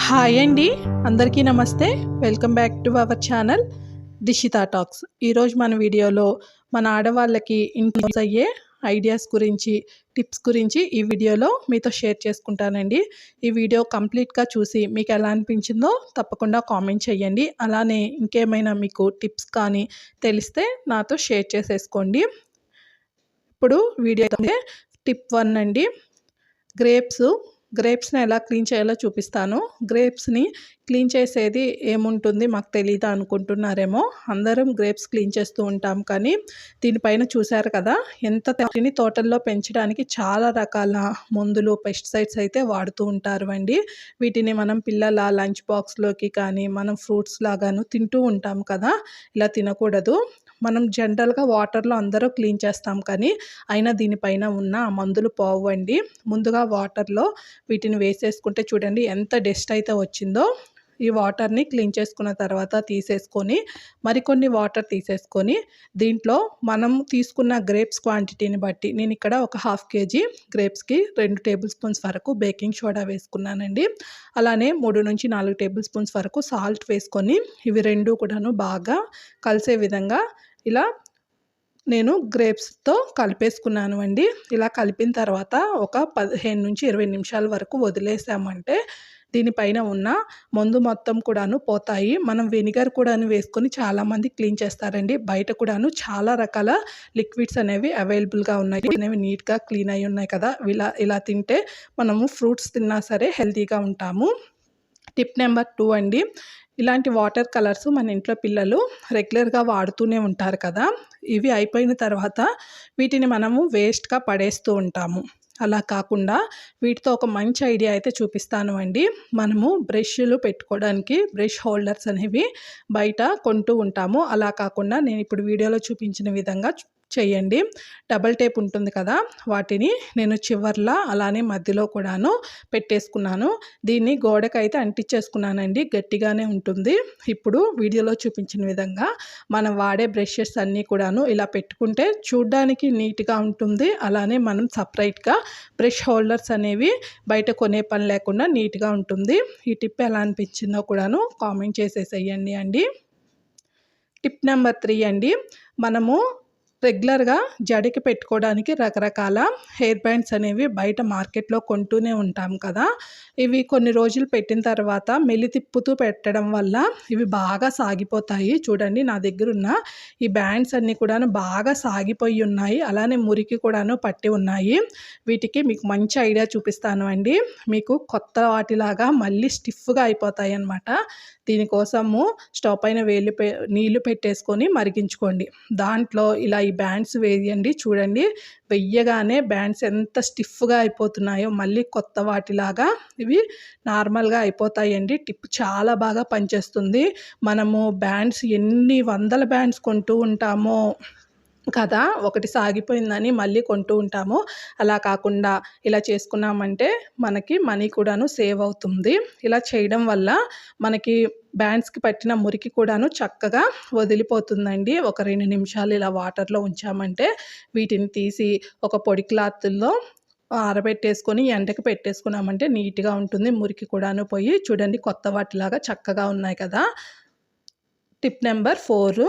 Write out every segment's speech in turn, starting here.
Hi అండి. అందరికీ నమస్తే. Welcome back to our channel Dishita talks. ఈరోజు మన వీడియోలో మన ఆడవాళ్ళకి ఇంట్లో యూజ్ అయ్యే ఐడియాస్ గురించి, టిప్స్ గురించి ఈ వీడియోలో మీతో షేర్ చేసుకుంటానండి. ఈ వీడియో కంప్లీట్గా చూసి మీకు ఎలా అనిపించిందో తప్పకుండా కామెంట్ చేయండి. అలానే ఇంకేమైనా మీకు టిప్స్ కానీ తెలిస్తే నాతో షేర్ చేసేసుకోండి. ఇప్పుడు వీడియో టిప్ 1 అండి. గ్రేప్స్ని ఎలా క్లీన్ చేయాలో చూపిస్తాను. గ్రేప్స్ని క్లీన్ చేసేది ఏముంటుంది, మాకు తెలీదా అనుకుంటున్నారేమో. అందరం గ్రేప్స్ క్లీన్ చేస్తూ ఉంటాం, కానీ దీనిపైన చూశారు కదా ఎంత వాటిని తోటల్లో పెంచడానికి చాలా రకాల మందులు, పెస్టిసైడ్స్ అయితే వాడుతూ ఉంటారు అండి. వీటిని మనం పిల్లల లంచ్ బాక్స్లోకి కానీ మనం ఫ్రూట్స్ లాగాను తింటూ ఉంటాం కదా. ఇలా తినకూడదు. మనం జనరల్గా వాటర్లో అందరూ క్లీన్ చేస్తాం, కానీ అయినా దీనిపైన ఉన్న మందులు పోవండి. ముందుగా వాటర్లో వీటిని వేసేసుకుంటే చూడండి ఎంత డస్ట్ అయితే వచ్చిందో. ఈ వాటర్ని క్లీన్ చేసుకున్న తర్వాత తీసేసుకొని మరికొన్ని వాటర్ తీసేసుకొని దీంట్లో మనం తీసుకున్న గ్రేప్స్ క్వాంటిటీని బట్టి నేను ఇక్కడ ఒక 1/2 kg గ్రేప్స్కి 2 టేబుల్ స్పూన్స్ వరకు బేకింగ్ సోడా వేసుకున్నానండి. అలానే 3 నుంచి 4 టేబుల్ స్పూన్స్ వరకు సాల్ట్ వేసుకొని ఇవి రెండు కూడాను బాగా కలిసే విధంగా ఇలా నేను గ్రేప్స్తో కలిపేసుకున్నాను అండి. ఇలా కలిపిన తర్వాత ఒక 15 నుంచి 20 నిమిషాల వరకు వదిలేసామంటే దీనిపైన ఉన్న మందు మొత్తం కూడాను పోతాయి. మనం వెనిగర్ కూడాను వేసుకొని చాలామంది క్లీన్ చేస్తారండి. బయట కూడాను చాలా రకాల లిక్విడ్స్ అనేవి అవైలబుల్గా ఉన్నాయి. అనేవి నీట్గా క్లీన్ అయి ఉన్నాయి కదా. ఇలా తింటే మనము ఫ్రూట్స్ తిన్నా సరే హెల్తీగా ఉంటాము. టిప్ నెంబర్ 2 అండి. ఇలాంటి వాటర్ కలర్స్ మన ఇంట్లో పిల్లలు రెగ్యులర్గా వాడుతూనే ఉంటారు కదా. ఇవి అయిపోయిన తర్వాత వీటిని మనము వేస్ట్గా పడేస్తూ ఉంటాము. అలా కాకుండా వీటితో ఒక మంచి ఐడియా అయితే చూపిస్తాను అండి. మనము బ్రష్లు పెట్టుకోవడానికి బ్రష్ హోల్డర్స్ అనేవి బయట కొంటూ ఉంటాము. అలా కాకుండా నేను ఇప్పుడు వీడియోలో చూపించిన విధంగా చేయండి. డబల్ టేప్ ఉంటుంది కదా, వాటిని నేను చివర్లా అలానే మధ్యలో కూడాను పెట్టేసుకున్నాను. దీన్ని గోడకైతే అంటించేసుకున్నానండి. గట్టిగానే ఉంటుంది. ఇప్పుడు వీడియోలో చూపించిన విధంగా మనం వాడే బ్రషెస్ అన్నీ కూడాను ఇలా పెట్టుకుంటే చూడ్డానికి నీట్గా ఉంటుంది. అలానే మనం సపరేట్గా బ్రష్ హోల్డర్స్ అనేవి బయట కొనే పని లేకుండా నీట్గా ఉంటుంది. ఈ టిప్ ఎలా అనిపించిందో కూడాను కామెంట్ చేసేసేయండి అండి. టిప్ నెంబర్ 3 అండి. మనము రెగ్యులర్గా జడకి పెట్టుకోవడానికి రకరకాల హెయిర్ బ్యాండ్స్ అనేవి బయట మార్కెట్లో కొంటూనే ఉంటాం కదా. ఇవి కొన్ని రోజులు పెట్టిన తర్వాత మెల్లి తిప్పుతూ పెట్టడం వల్ల ఇవి బాగా సాగిపోతాయి. చూడండి నా దగ్గర ఉన్న ఈ బ్యాండ్స్ అన్నీ కూడా బాగా సాగిపోయి ఉన్నాయి. అలానే మురికి కూడాను పట్టి ఉన్నాయి. వీటికి మీకు మంచి ఐడియా చూపిస్తాను అండి. మీకు కొత్త వాటిలాగా మళ్ళీ స్టిఫ్గా అయిపోతాయి అన్నమాట. దీనికోసము స్టవ్ పైన నీళ్లు పెట్టేసుకొని మరిగించుకోండి. దాంట్లో ఇలా ఈ బ్యాండ్స్ వేయండి. చూడండి వెయ్యగానే బ్యాండ్స్ ఎంత స్టిఫ్గా అయిపోతున్నాయో మళ్ళీ కొత్త వాటిలాగా ఇవి నార్మల్గా అయిపోతాయండి. టిప్ చాలా బాగా పనిచేస్తుంది. మనము బ్యాండ్స్ ఎన్ని వందల బ్యాండ్స్ కొంటూ ఉంటామో కదా, ఒకటి సాగిపోయిందని మళ్ళీ కొంటూ ఉంటాము. అలా కాకుండా ఇలా చేసుకున్నామంటే మనకి మనీ కూడాను సేవ్ అవుతుంది. ఇలా చేయడం వల్ల మనకి బ్యాండ్స్కి పట్టిన మురికి కూడాను చక్కగా వదిలిపోతుందండి. ఒక 2 నిమిషాలు ఇలా వాటర్లో ఉంచామంటే వీటిని తీసి ఒక పొడి క్లాత్లో ఆరబెట్టేసుకొని ఎండకి పెట్టేసుకున్నామంటే నీట్గా ఉంటుంది. మురికి కూడాను పోయి చూడండి కొత్త వాటిలాగా చక్కగా ఉన్నాయి కదా. Tip number 4.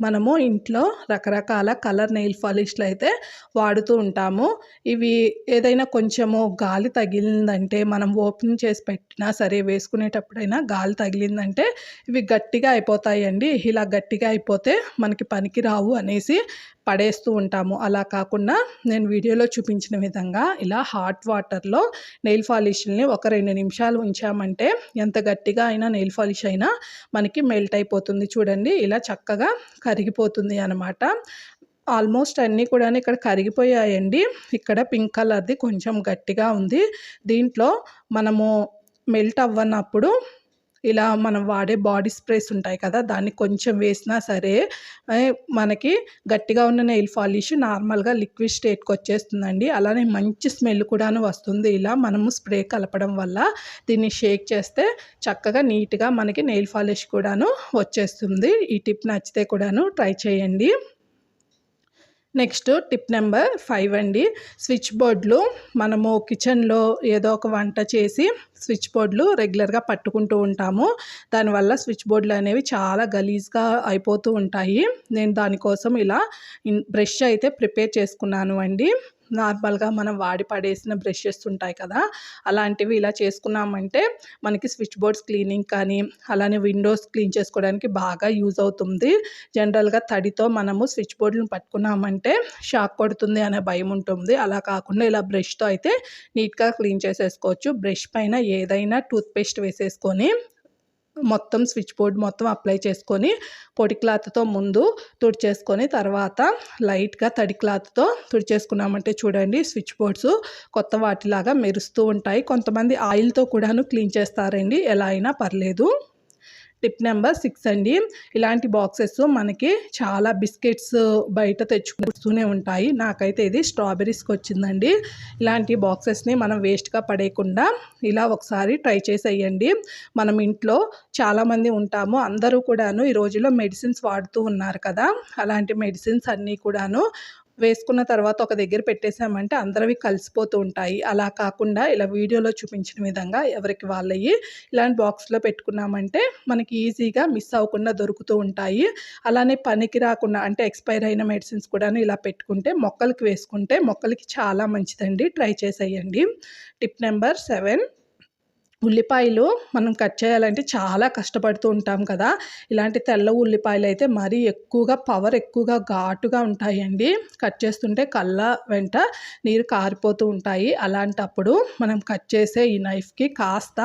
మనము ఇంట్లో రకరకాల కలర్ నెయిల్ పాలిష్లు అయితే వాడుతూ ఉంటాము. ఇవి ఏదైనా కొంచెము గాలి తగిలిందంటే మనం ఓపెన్ చేసి పెట్టినా సరే వేసుకునేటప్పుడైనా గాలి తగిలిందంటే ఇవి గట్టిగా అయిపోతాయండి. ఇలా గట్టిగా అయిపోతే మనకి పనికి రావు అనేసి పడేస్తూ ఉంటాము. అలా కాకుండా నేను వీడియోలో చూపించిన విధంగా ఇలా హాట్ వాటర్లో నెయిల్ పాలిష్ని ఒక 2 నిమిషాలు ఉంచామంటే ఎంత గట్టిగా అయినా నెయిల్ పాలిష్ అయినా మనకి మెల్ట్ అయిపోతుంది. చూడండి ఇలా చక్కగా కరిగిపోతుంది అన్నమాట. ఆల్మోస్ట్ అన్నీ కూడా ఇక్కడ కరిగిపోయాయండి. ఇక్కడ పింక్ కలర్ది కొంచెం గట్టిగా ఉంది. దీంట్లో మనము మెల్ట్ అవ్వనప్పుడు ఇలా మనం వాడే బాడీ స్ప్రేస్ ఉంటాయి కదా, దాన్ని కొంచెం వేసినా సరే మనకి గట్టిగా ఉన్న నెయిల్ పాలిష్ నార్మల్గా లిక్విడ్ స్టేట్కి వచ్చేస్తుందండి. అలానే మంచి స్మెల్ కూడాను వస్తుంది. ఇలా మనము స్ప్రే కలపడం వల్ల దీన్ని షేక్ చేస్తే చక్కగా నీట్గా మనకి నెయిల్ పాలిష్ కూడాను వచ్చేస్తుంది. ఈ టిప్ నచ్చితే కూడాను ట్రై చేయండి. నెక్స్ట్ టిప్ నెంబర్ 5 అండి. స్విచ్ బోర్డ్లు మనము కిచెన్‌లో ఏదో ఒక వంట చేసి స్విచ్ బోర్డ్లు రెగ్యులర్‌గా పట్టుకుంటూ ఉంటాము. దానివల్ల స్విచ్ బోర్డ్లు అనేవి చాలా గలీజ్‌గా అయిపోతూ ఉంటాయి. నేను దానికోసం ఇలా బ్రష్ అయితే ప్రిపేర్ చేసుకున్నాను అండి. నార్మల్‌గా మనం వాడి పడేసిన బ్రషెస్ ఉంటాయి కదా! అలాంటివి ఇలా చేసుకున్నామంటే మనకి స్విచ్ బోర్డ్స్ క్లీనింగ్ కానీ, అలానే విండోస్ క్లీన్ చేసుకోవడానికి బాగా యూజ్ అవుతుంది. జనరల్‌గా తడితో మనము స్విచ్ బోర్డ్‌లను పట్టుకున్నామంటే షాక్ కొడుతుంది అనే భయం ఉంటుంది. అలా కాకుండా ఇలా బ్రష్‌తో అయితే నీట్‌గా క్లీన్ చేసేసుకోవచ్చు. బ్రష్ పైన ఏదైనా టూత్ పేస్ట్ వేసేసుకొని మొత్తం స్విచ్ బోర్డ్ మొత్తం అప్లై చేసుకొని పొడి క్లాత్‌తో ముందు తుడిచేసుకొని తర్వాత లైట్‌గా తడి క్లాత్‌తో తుడిచేసుకున్నామంటే చూడండి స్విచ్ బోర్డ్స్ కొత్త వాటిలాగా మెరుస్తూ ఉంటాయి. కొంతమంది ఆయిల్‌తో కూడాను క్లీన్ చేస్తారండి. ఎలా అయినా పర్లేదు. టిప్ నెంబర్ 6 అండి. ఇలాంటి బాక్సెస్ మనకి చాలా బిస్కెట్స్ బయట తెచ్చుకునే ఉంటాయి. నాకైతే ఇది స్ట్రాబెర్రీస్‌కొచ్చిందండి. ఇలాంటి బాక్సెస్‌ని మనం వేస్ట్‌గా పడేయకుండా ఇలా ఒకసారి ట్రై చేసేయండి. మనం ఇంట్లో చాలామంది ఉంటాము. అందరూ కూడాను ఈ రోజుల్లో మెడిసిన్స్ వాడుతూ ఉన్నారు కదా! అలాంటి మెడిసిన్స్ అన్నీ కూడాను వేసుకున్న తర్వాత ఒక దగ్గర పెట్టేసామంటే అందరివి కలిసిపోతూ ఉంటాయి. అలా కాకుండా ఇలా వీడియోలో చూపించిన విధంగా ఎవరికి వాళ్ళయి ఇలాంటి బాక్స్‌లో పెట్టుకున్నామంటే మనకి ఈజీగా మిస్ అవ్వకుండా దొరుకుతూ ఉంటాయి. అలానే పనికి రాకుండా అంటే ఎక్స్‌పైర్ అయిన మెడిసిన్స్ కూడాను ఇలా పెట్టుకుంటే మొక్కలకి వేసుకుంటే మొక్కలకి చాలా మంచిదండి. ట్రై చేసేయండి. టిప్ నెంబర్ 7 ఉల్లిపాయలు మనం కట్ చేయాలంటే చాలా కష్టపడుతూ ఉంటాం కదా! ఇలాంటి తెల్ల ఉల్లిపాయలైతే మరీ ఎక్కువగా ఘాటుగా ఉంటాయండి. కట్ చేస్తుంటే కళ్ళ వెంట నీరు కారిపోతూ ఉంటాయి. అలాంటప్పుడు మనం కట్ చేసే ఈ నైఫ్‌కి కాస్త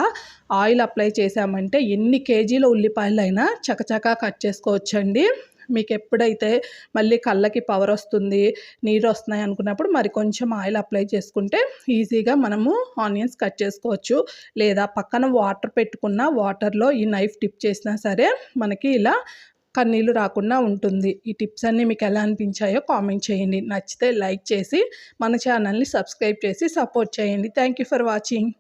ఆయిల్ అప్లై చేశామంటే ఎన్ని కేజీల ఉల్లిపాయలైనా చకచకా కట్ చేసుకోవచ్చండి. మీకెప్పుడైతే మళ్ళీ కళ్ళకి పవరొస్తుంది, నీరొస్తున్నాయి అనుకున్నప్పుడు మరి కొంచెం ఆయిల్ అప్లై చేసుకుంటే ఈజీగా మనము ఆనియన్స్ కట్ చేసుకోవచ్చు. లేదా పక్కన వాటర్ పెట్టుకున్న వాటర్‌లో ఈ నైఫ్ డిప్ చేసినా సరే మనకి ఇలా కన్నీళ్ళు రాకుండా ఉంటుంది. ఈ టిప్స్ అన్నీ మీకెలా అనిపించాయో కామెంట్ చేయండి. నచ్చితే లైక్ చేసి మన ఛానల్‌ని సబ్స్క్రైబ్ చేసి సపోర్ట్ చేయండి. Thank you for watching.